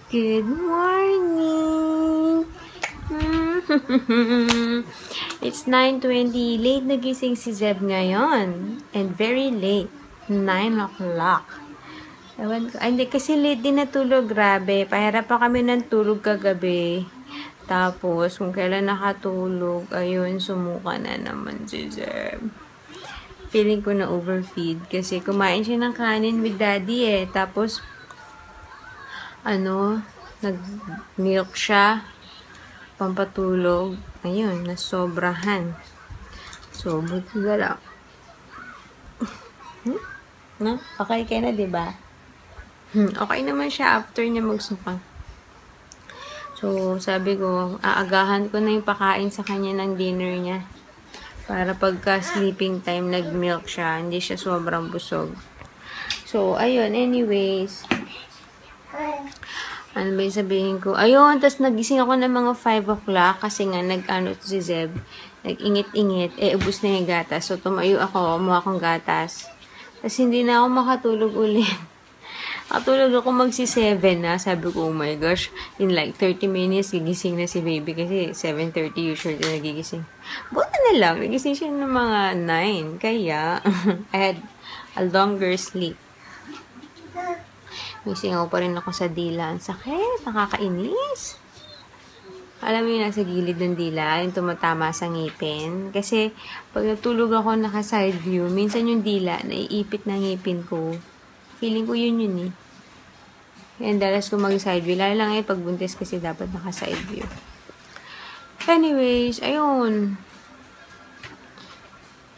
Good morning! It's 9:20. Late nagising si Zeb ngayon. And very late. 9 o'clock. Ewan ko. Ay, hindi. Kasi late din natulog. Grabe. Pahirap pa kami ng tulog kagabi. Tapos, kung kailan nakatulog, ayun, sumuka na naman si Zeb. Feeling ko na overfeed. Kasi kumain siya ng kanin with daddy eh. Tapos, nag-milk siya, pampatulog. Ayun, nasobrahan. So, buti na lang. No? Okay ka na, diba? Okay naman siya after niya magsuka. So, sabi ko, aagahan ko na yung pakain sa kanya ng dinner niya. Para pagka sleeping time, nag-milk siya. Hindi siya sobrang busog. So, ayun, anyways. Ano ba yung sabihin ko? Ayun, tapos nagising ako ng mga 5 o'clock kasi nga si Zeb. Nag-ingit-ingit. Ubus na yung gatas. So, tumayo ako. Umuha akong gatas. Tapos hindi na ako makatulog ulit. Nakatulog ako magsi-7 na. Sabi ko, oh my gosh. In like 30 minutes, gigising na si baby. Kasi 7:30 usually nagigising. Buti na lang. Nagising siya ng mga 9. Kaya, I had a longer sleep. Singaw pa rin ako sa dila. Ang sakit. Nakakainis. Alam mo yung nasa gilid ng dila, yung tumatama sa ngipin. Kasi, pag natulog ako naka-side view, minsan yung dila, naiipit na ngipin ko. Feeling ko yun eh. Kaya dalas ko mag-side view. Lalo lang pag buntis kasi dapat naka-side view. Anyways, ayun.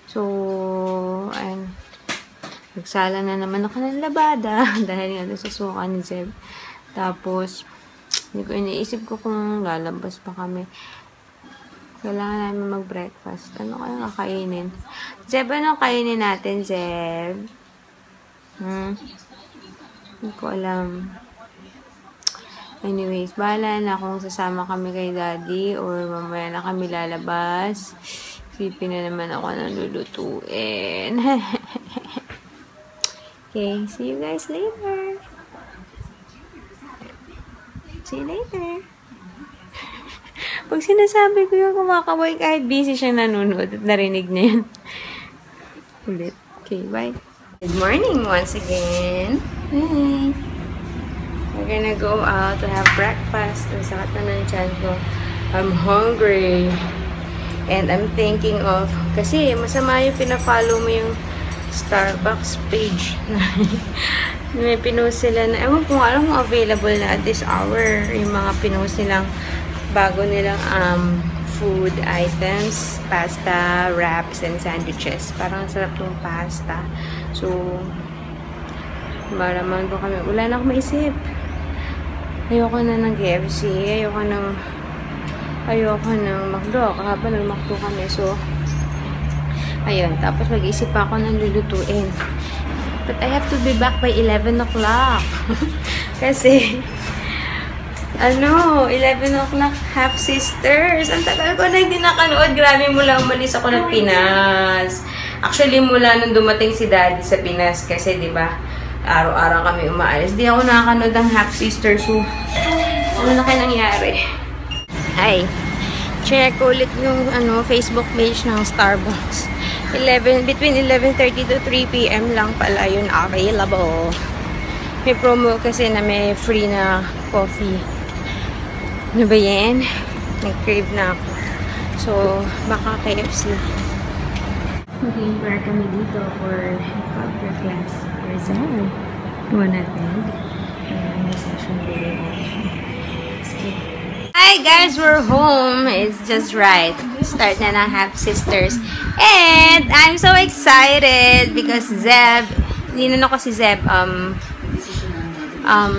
So, nagsala na naman ako ng labada dahil nga nasusuka ni Zeb. Tapos, iniisip ko kung lalabas pa kami. Kailangan namin mag-breakfast. Ano kaya kakainin? Zeb, ano kainin natin, Zeb? Hindi ko alam. Anyways, bahala na kung sasama kami kay daddy or mamaya na kami lalabas. Sipin na naman ako ng lulutuin. Okay, see you guys later. See you later. Pag sinasabi ko yung kumakaway, kahit busy siyang nanonood at narinig niya yun. Ulit. Okay, bye. Good morning once again. Hey. We're gonna go out to have breakfast. Ang sakit na ng tiyan ko. I'm hungry. And I'm thinking of, kasi masama yung pina-follow mo yung Starbucks page. May pinost sila na, ewan kung alam mo available na at this hour, yung mga pinost nilang bago nilang food items, pasta, wraps, and sandwiches. Parang sarap tong pasta. So, maraman ko kami. Wala na akong maisip. Ayoko na ng KFC. Ayoko ng McDo. Kahapon nag-McDo kami. So, ayun. Tapos mag-isip pa ako ng lulutuin. But I have to be back by 11 o'clock. Kasi, 11 o'clock, Half Sisters. Ang tagal ko na hindi nakanood. Grabe, mula umalis ako ng Pinas. Actually, mula nung dumating si Daddy sa Pinas. Kasi, di ba, araw-araw kami umaalis. Di ako nakanood ng Half Sisters. So, ano na kaya nangyari? Hi. Check ulit yung Facebook page ng Starbucks. Between 11:30 to 3 p.m. lang pala yun available. May promo kasi na may free na coffee. Ano ba yan? Nag-crave na ako. So, baka KFC. Mag-inquire kami dito for computer class. Where's that? One natin. May session video. Hi guys, we're home. It's just right. Start na ng Half Sisters. And I'm so excited because Zeb, ninano ko si Zeb,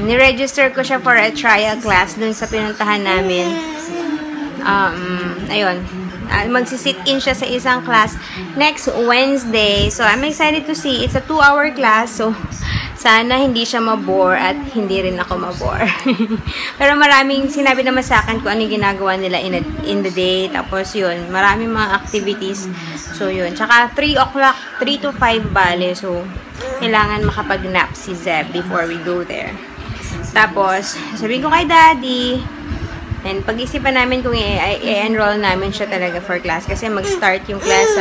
niregister ko siya for a trial class dun sa pinuntahan namin. Ayun. Magsisit-in siya sa isang class next Wednesday. So, I'm excited to see. It's a 2-hour class. So, sana hindi siya mabore at hindi rin ako mabore. Pero maraming sinabi naman sa akin kung ano yung ginagawa nila in the day. Tapos yun, maraming mga activities. So, yun. Tsaka 3 o'clock, 3 to 5 bale. So, kailangan makapag-nap si Zeb before we go there. Tapos, sabihin ko kay daddy. And pag-isipan namin kung i-enroll namin siya talaga for class. Kasi mag-start yung class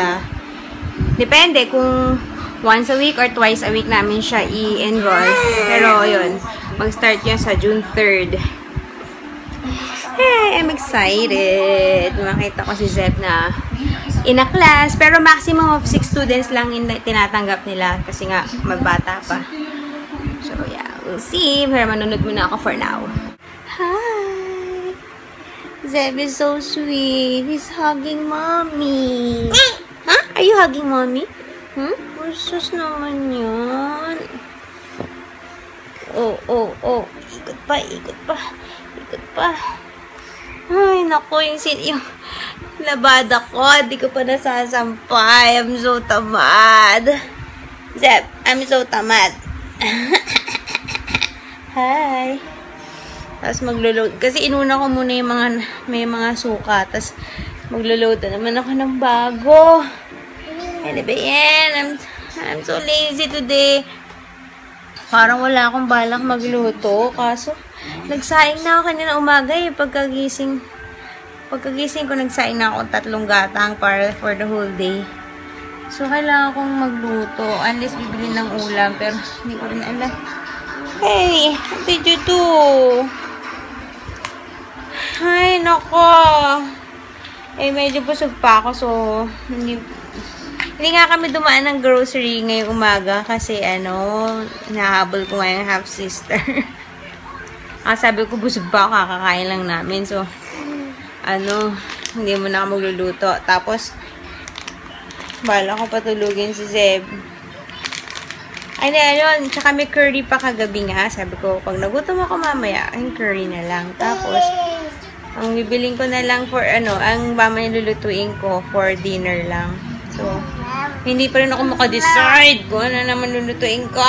depende kung once a week or twice a week namin siya i-enroll. Pero yun, mag-start yun sa June 3rd. Hey, I'm excited. Makita ko si Zeb na in a class. Pero maximum of 6 students lang tinatanggap nila. Kasi nga, magbata pa. So yeah, we'll see. Pero manunod muna ako for now. Hi! Zeb is so sweet. He's hugging mommy. Huh? Are you hugging mommy? Sus naman yun. Oh. Ikot pa. Ikot pa. Ay, naku, yung labada ko. Hindi ko pa nasasampay. I'm so tamad. Zeb, I'm so tamad. Hi. Tapos maglo-load. Kasi inuna ko muna yung may mga suka. Tapos maglo-load na naman ako ng bago. Ano ba yan? I'm so lazy today. Parang wala akong balak magluto. Kaso, nagsaing na ako kanina umaga eh. Pagkagising ko, nagsaing na ako 3 gatang para for the whole day. So, kailangan kong magluto. Unless bibili ng ulam. Pero, hindi ko rin alam. Hey, what did you do? Ay, nako. Eh, medyo busog pa ako. So, hindi nga kami dumaan ng grocery ngayong umaga. Kasi, nahabol ko nga yung half-sister. Sabi ko, busog pa ako. Kakakain lang namin. So, hindi mo na ako magluluto. Tapos, bala ko patulugin si Zeb. Ay, ayun. Tsaka may curry pa kagabi nga. Sabi ko, pag nagutom ako mamaya, yung curry na lang. Tapos, ang bibiling ko na lang for, ang mama nilulutuin ko for dinner lang. So, hindi pa rin ako makadecide kung ano naman lulutuin ko.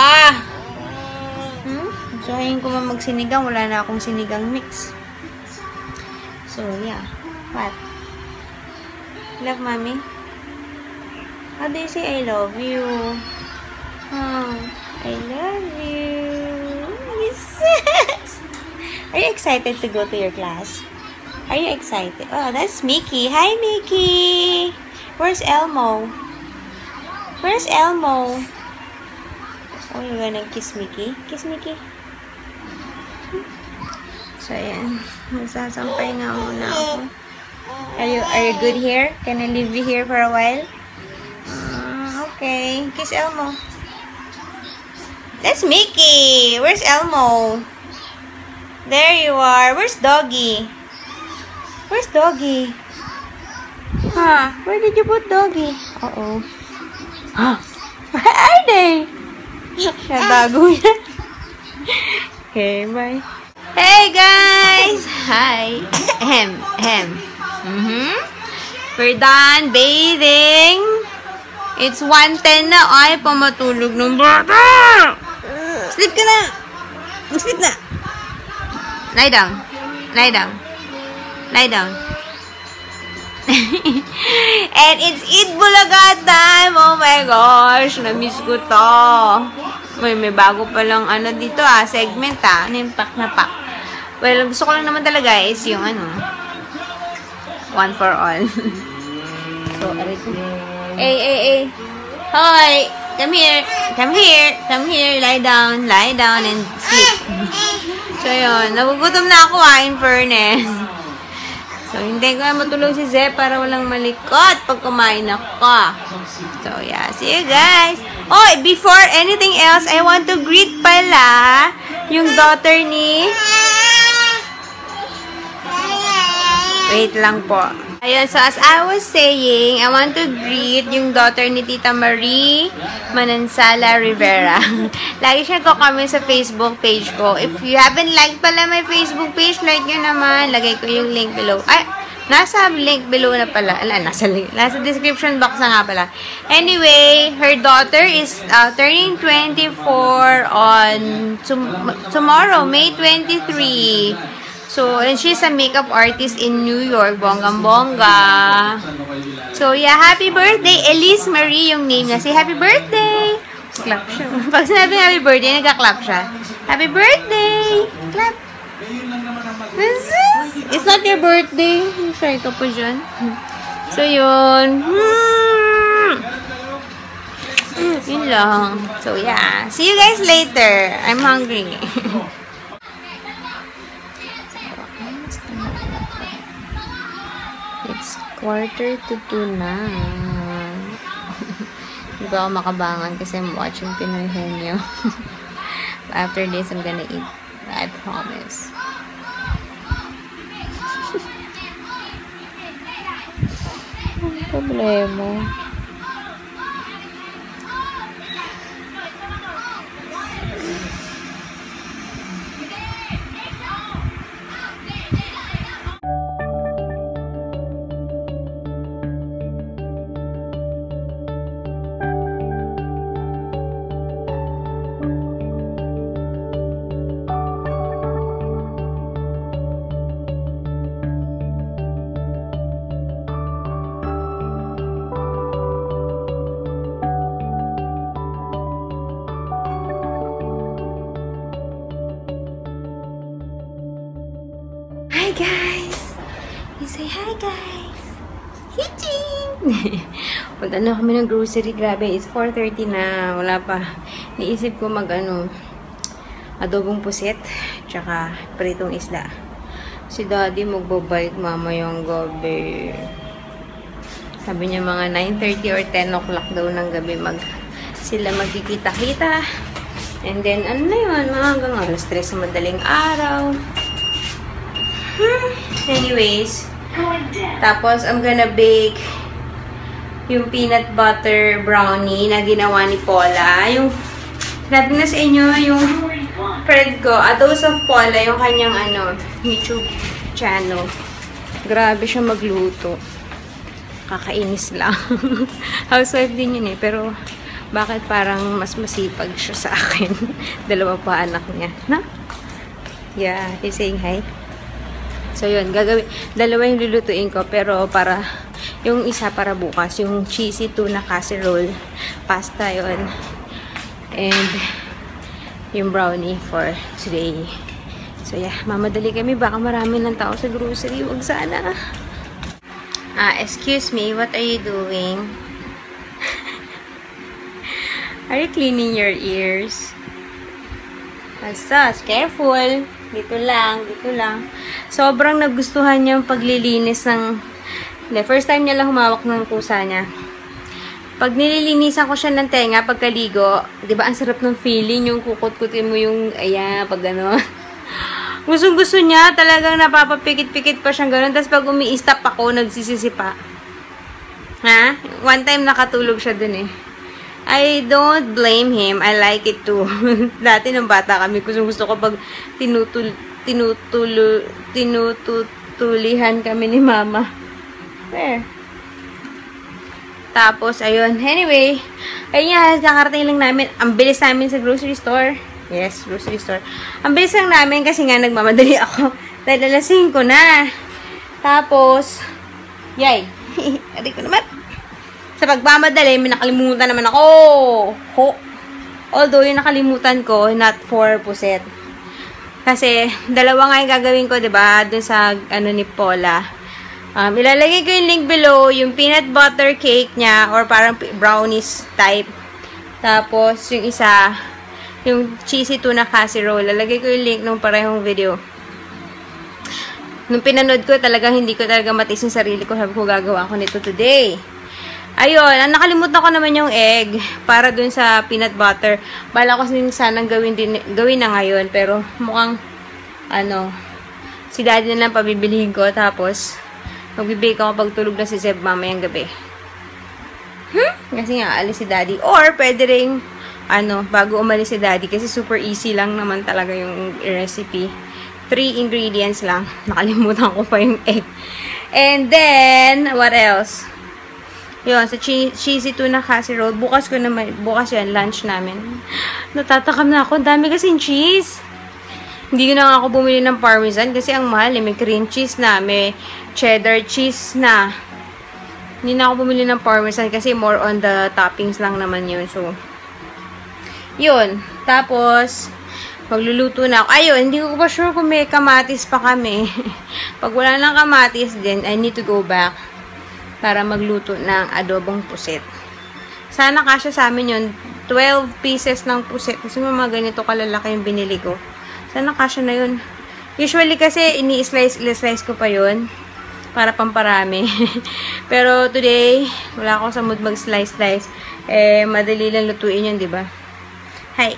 So, ayun ko magsinigang. Wala na akong sinigang mix. So, yeah. What? Love, mommy? How do you say I love you? I love you. Yes. Are you excited to go to your class? Are you excited? Oh, that's Mickey. Hi, Mickey. Where's Elmo? Where's Elmo? Oh, you're gonna kiss Mickey? Kiss Mickey. So, ayan. Magsasampay nga muna ako. Are you good here? Can I leave you here for a while? Okay. Kiss Elmo. That's Mickey. Where's Elmo? There you are. Where's Doggy? Where's Doggy? Where did you put Doggy? Uh-oh. Where are they? Natago yan. Okay, bye. Hey, guys! Hi. We're done bathing. It's 1:10 na. Ay, pamatulog ng bata. Sleep ka na. Sleep na. Lie down. Lie down. Lie down. And it's Eid Bulaga time. Oh my gosh. Na-miss ko to. May bago palang dito segment Nimpak na pak. Well, gusto ko lang naman talaga is yung one for all. So, Hey. Hoy. Come here. Lie down and sleep. So, yun. Nagugutom na ako in fairness. So, hindi ko matulog si Zeb para walang malikot pag kumain ako. So, yeah. See you guys. Oh, before anything else, I want to greet pala yung daughter ni... Wait lang po. Ayun, so as I was saying, I want to greet yung daughter ni Tita Marie Manansala Rivera. Lagi siya ko kami sa Facebook page ko. If you haven't liked pala my Facebook page, like nyo naman. Lagay ko yung link below. Ay, nasa link below na pala. Nasa description box na nga pala. Anyway, her daughter is turning 24 on tomorrow, May 23. So, and she's a makeup artist in New York. Bonggang-bongga. So, yeah, happy birthday. Elise Marie yung name niya. Say happy birthday. Clap siya. Pag sinabi happy birthday, nagka-clap siya. Happy birthday. Clap. It's not your birthday. Try ka pa dyan. So, yun. Yun lang. So, yeah. See you guys later. I'm hungry. It's 1:45 na. Hindi ba ako makabangan kasi I'm watching Pinoy Henyo. After this, I'm gonna eat. I promise. Ang problema. Hi guys! You say hi guys! Hitching! Punta na kami ng grocery. Grabe, it's 4:30 na. Wala pa. Niisip ko adobong pusit tsaka pritong isda. Si daddy magbabike mamayang gabi. Sabi niya mga 9:30 or 10 o'clock daw ng gabi sila magkikita-kita. And then, ano na yun? Mga hanggang alas 3 sa madaling araw. Anyways, tapos I'm gonna bake yung peanut butter brownie na ginawa ni Paula. Yung, sabi na sa inyo, yung friend ko, A Dose of Paula, yung kanyang YouTube channel. Grabe siya magluto. Kakainis lang. Housewife din yun eh, pero bakit parang mas masipag siya sa akin? Dalawa pa anak niya. Na? Yeah, he's saying hi. So, yun. Dalawa yung lulutuin ko. Pero, yung isa para bukas. Yung cheesy tuna casserole. Pasta yun. And, yung brownie for today. So, yeah. Mamadali kami. Baka marami ng tao sa grocery. Huwag sana. Excuse me. What are you doing? Are you cleaning your ears? Asas. Careful. Dito lang, dito lang. Sobrang nagustuhan niya yung paglilinis ng... First time niya lang humawak ng kusa niya. Pag nililinisan ko siya ng tenga, pagkaligo, di ba ang sarap ng feeling, yung kukut-kutin mo yung, ayan, pag gano'n. Gustong-gusto niya, talagang napapapikit-pikit pa siyang gano'n. Tapos pag umi-stop ako, nagsisisipa. Ha? One time nakatulog siya dun eh. I don't blame him. I like it too. Dati nung bata kami, gusto ko pag tinutulihan kami ni mama. There. Tapos, ayun. Anyway, ayun nga, nakarating lang namin. Ang bilis namin sa grocery store. Yes, grocery store. Ang bilis lang namin kasi nga nagmamadali ako. Dahil alas 5 na. Tapos, yay. Adik ko naman. Sa pagmamadali, may nakalimutan naman ako. Although, yung nakalimutan ko, not 4%. Kasi, dalawa nga yung gagawin ko, diba? Doon sa, ni Paula. Ilalagay ko yung link below, yung peanut butter cake niya, or parang brownies type. Tapos, yung isa, yung cheesy tuna casserole. Lalagay ko yung link nung parehong video. Nung pinanood ko, talagang hindi ko talaga matis yung sarili ko. Sabi ko, gagawa ko nito today. Ayun, nakalimutan ko naman yung egg para dun sa peanut butter. Bala ko sanang gawin na ngayon. Pero mukhang, si daddy na lang pabibilihin ko. Tapos, magbibake ako pag tulog na si Zeb mamayang gabi. Kasi nga, alis si daddy. Or, pwede rin, bago umalis si daddy. Kasi super easy lang naman talaga yung recipe. 3 ingredients lang. Nakalimutan ko pa yung egg. And then, what else? Yun, sa cheesy tuna casserole. Bukas yan, lunch namin. Natatakam na ako. Ang dami kasing cheese. Hindi na ako bumili ng parmesan kasi ang mahal eh. May cream cheese na, may cheddar cheese na. Hindi na ako bumili ng parmesan kasi more on the toppings lang naman yun. So, yun. Tapos, Magluluto na ako. Ayun, hindi ko pa sure kung may kamatis pa kami. Pag wala ng kamatis din, I need to go back para magluto ng adobong pusit. Sana kasya sa amin yun. 12 pieces ng pusit. Kasi mga ganito kalalaki yung binili ko. Sana kasya na yun. Usually kasi, ini-slice ko pa yun. Para pamparami. Pero today, wala ako sa mood mag-slice. Madali lang lutuin yun, diba? Hi!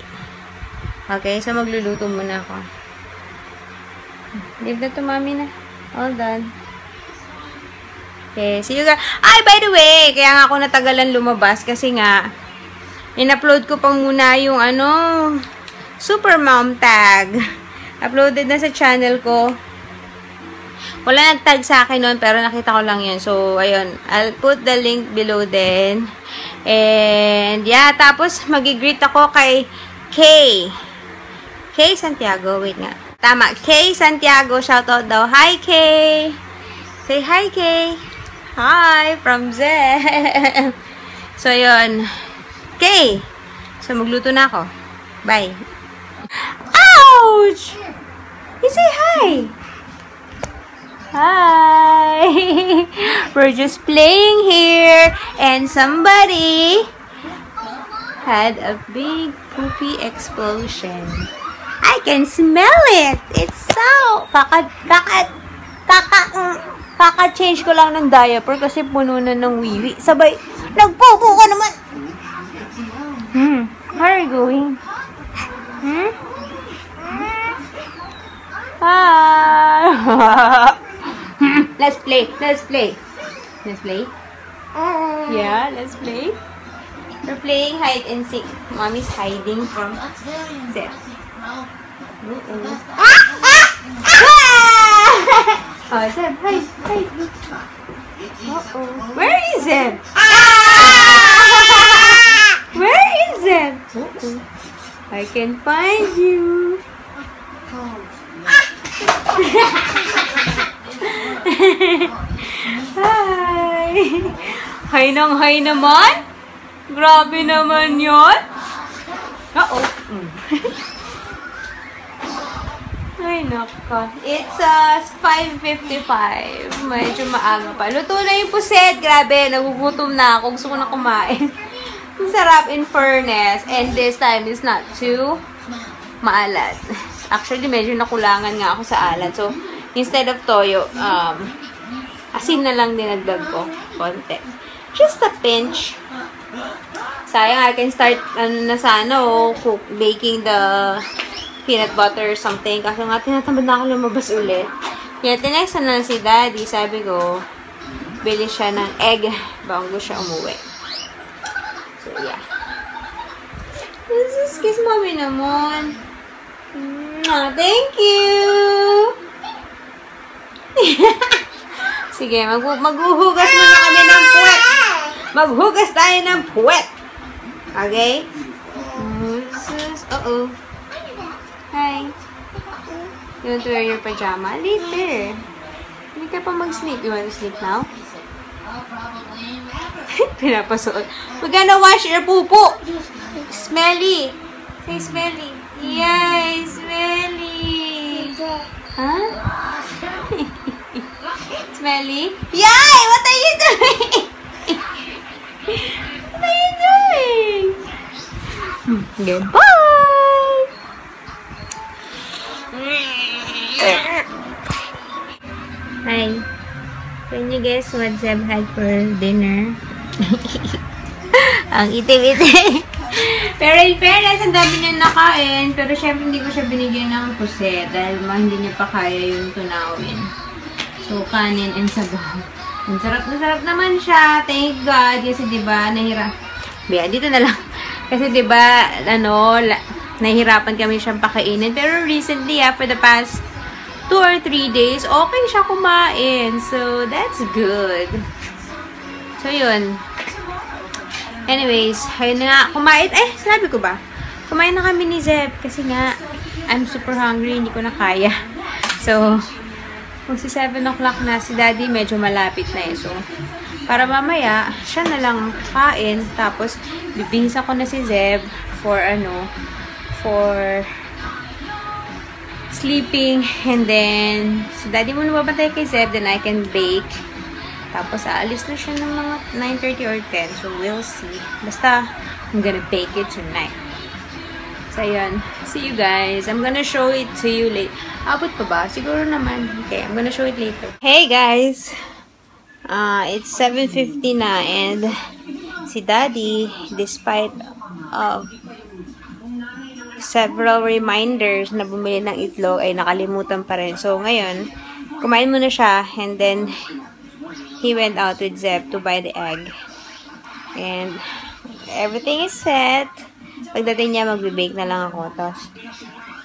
Okay, so magluluto muna ako. Leave na to, mami na. All done. Okay, see you guys. Ay, by the way, kaya nga ako natagalan lumabas kasi nga, in-upload ko pa muna yung Super Mom Tag. Uploaded na sa channel ko. Wala nag-tag sa akin nun, pero nakita ko lang yun. So, ayun. I'll put the link below din. And, yeah, tapos mag-greet ako kay Kay Santiago. Wait nga. Tama. Kay Santiago. Shoutout daw. Hi, Kay. Say hi, Kay. Hi, from Zeb. So, yun. Kay. So, magluto na ako. Bye. Ouch! You say hi. Hi. We're just playing here. And somebody had a big poopy explosion. I can smell it. It's so... Kaka-change ko lang ng diaper kasi puno na ng wiwi. Sabay, nagpopo ka naman. Where are you going? Let's play. Yeah, let's play. We're playing hide and seek. Mommy's hiding from Zeb. Oh, Zeb, hide. Uh-oh. Where is Zeb? Where is Zeb? I can find you. Hi. Hi nang hi naman. Grabe naman yun. Uh-oh. Ay, naka. It's 5:55. Medyo maaga pa. Luto na yung puset. Grabe, nagugutom na ako. Gusto ko na kumain. Ang sarap in fairness. And this time is not too maalat. Actually, medyo nakulangan nga ako sa alat. So, instead of toyo, asin na lang dinagdag ko. Konti. Just a pinch. Sayang, I can start baking the peanut butter or something. Kasi nga, tinatamad na ako lumabas ulit. Kaya, tinext na si Daddy. Sabi ko, bili siya ng egg bago siya umuwi. So, yeah. Kiss mommy naman. Thank you! Sige, maghuhugas muna kami ng puwet. Maghugas tayo ng puwet. Okay? Uh-oh. Hi. You want to wear your pajama? Later. Hindi ka pa mag-sleep. You want to sleep now? Pinapasuot. We're gonna wash your pupo. Smelly. Say smelly. Yay, smelly. Huh? Smelly? Yay! What are you doing? What are you doing? Goodbye! Hi. Can you guess what Zeb had for dinner? Ang itim-itim. Pero in fairness, ang dami niya nakain. Pero syempre hindi ko siya binigyan ng puset dahil hindi niya pa kaya yung tunawin. So, kanin and sabaw. Ang sarap na sarap naman siya. Thank God. Kasi diba, dito na lang. Kasi diba, nahihirapan kami siyang pakainin. Pero recently, for the past 2 or 3 days, okay siya kumain. So, that's good. So, yun. Anyways, ayun na nga. Kumain. Sinabi ko ba? Kumain na kami ni Zeb. Kasi nga, I'm super hungry. Hindi ko na kaya. So, magsi 7 o'clock na. Si Daddy medyo malapit na So, para mamaya, siya na lang kain. Tapos, bibihisa ko na si Zeb for sleeping. And then, si daddy muna babantay kay Zeb. Then I can bake. Tapos, aalis na siya ng mga 9:30 or 10. So, we'll see. Basta, I'm gonna bake it tonight. So, ayun. See you guys. I'm gonna show it to you later. Abot pa ba? Siguro naman. Okay, I'm gonna show it later. Hey, guys! It's 7:50 na. And, si daddy, despite of several reminders na bumili ng itlog ay nakalimutan pa rin. So, ngayon, kumain muna siya and then he went out with Zeb to buy the egg. And everything is set. Pagdating niya, magbe-bake na lang ako. Tapos,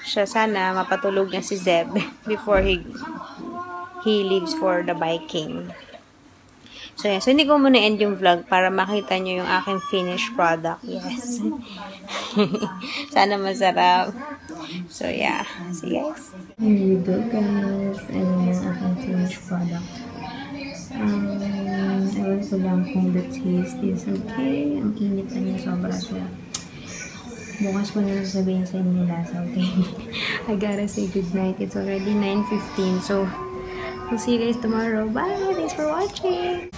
siya sana mapatulog na si Zeb before he leaves for the biking. So, yeah. So, hindi ko muna end yung vlog para makita nyo yung aking finished product. Yes. Sana masarap. So, yeah. See you guys. Here you go, guys. Ano yung aking finished product. Ewan ko lang kung the taste is okay. Ang init na niya. Sobra siya. Bukas ko na sasabihin sa inyo lasa. Okay? I gotta say goodnight. It's already 9:15. So, we'll see you guys tomorrow. Bye! Thanks for watching!